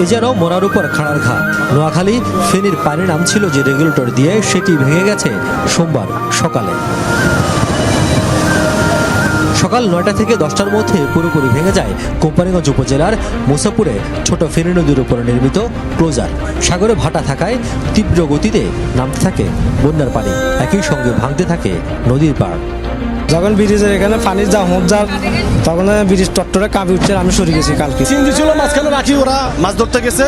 এ যেন মরার উপর খাড়ার ঘা। নোয়াখালী ফেনীর পানি নামছিল যে রেগুলেটর দিয়ে, সেটি ভেঙে গেছে সোমবার সকালে। সকাল ৯টা থেকে 10টার মধ্যে পুরোপুরি ভেঙে যায় কোম্পানীগঞ্জ উপজেলার মুসাপুরে ছোট ফেনী নদীর উপরে নির্মিত ক্লোজার। সাগরে ভাটা থাকায় তীব্র গতিতে নামতে থাকে বন্যার পানি, একই সঙ্গে ভাঙতে থাকে নদীর পাড়। যখন ব্রিজের এখানে পানির যা হোক যা, তখন ব্রিজ টট্টরে কাঁপে উঠছে, আমি সরে গেছি কালকে। সিএনজি ছিল মাঝখানে রাখি, ওরা মাছ ধরতে গেছে,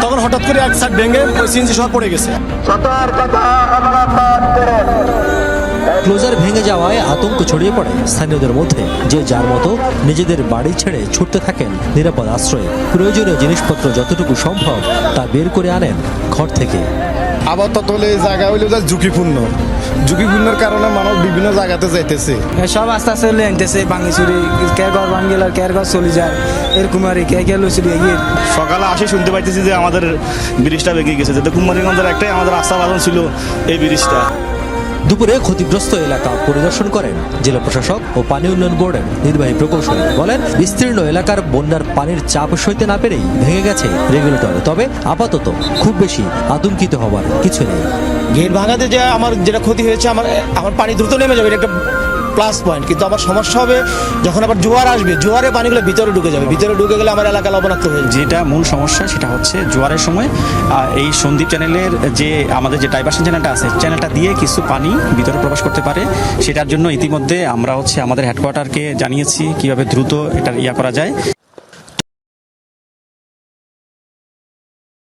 তখন হঠাৎ করে এক সাইড ভেঙে ওই সিএনজি সহ পড়ে গেছে। ক্লোজার ভেঙে যাওয়ায় আতঙ্ক ছড়িয়ে পড়ে স্থানীয়দের মধ্যে, যে যার মতো নিজেদের বাড়ি ছেড়ে ছুটতে থাকেন নিরাপদ আশ্রয়ে। প্রয়োজনীয় জিনিসপত্র যতটুকু সম্ভব তা বের করে আনেন ঘর থেকে। আপাতত হলে এই জায়গা হইলে ঝুঁকিপূর্ণের কারণে মানুষ বিভিন্ন জায়গাতে যাইতেছে। সব আস্তে আস্তে লেনতেছে, ভাঙি চুরি, কে ঘর ভাঙি গেল, কে ঘর চলে যায়, এরকম আর কে কে লুচুরি এগিয়ে। সকালে আসে শুনতে পাইতেছি যে আমাদের ব্রিজটা ভেঙে গেছে, যাতে কুমারীগঞ্জের একটাই আমাদের আস্থা বাঁধন ছিল এই ব্রিজটা। দুপুরে ক্ষতিগ্রস্ত এলাকা পরিদর্শন করেন জেলা প্রশাসক ও পানি উন্নয়ন বোর্ডের নির্বাহী প্রকৌশলী। বলেন, বিস্তীর্ণ এলাকার বন্যার পানির চাপ সইতে না পেরেই ভেঙে গেছে রেগুলেটর, তবে আপাতত খুব বেশি আতঙ্কিত হবার কিছু নেই। গেট ভাঙাতে যে আমার যেটা ক্ষতি হয়েছে, আমার পানি দ্রুত নেমে যাবে, এটা একটা প্লাস পয়েন্ট। কিন্তু আমার সমস্যা হবে যখন আবার জোয়ার আসবে, জোয়ারে পানিগুলো ভিতরে ঢুকে যাবে, ভিতরে ঢুকে গেলে আমার এলাকা লবণাক্ত হয়ে যাবে। যেটা মূল সমস্যা সেটা হচ্ছে জোয়ারের সময় এই সন্দ্বীপ চ্যানেলের যে আমাদের যে ডাইভার্সন চ্যানেলটা আছে, চ্যানেলটা দিয়ে কিছু পানি ভিতরে প্রবেশ করতে পারে। সেটার জন্য ইতিমধ্যে আমরা আমাদের হেডকোয়ার্টারকে জানিয়েছি কিভাবে দ্রুত এটা করা যায়।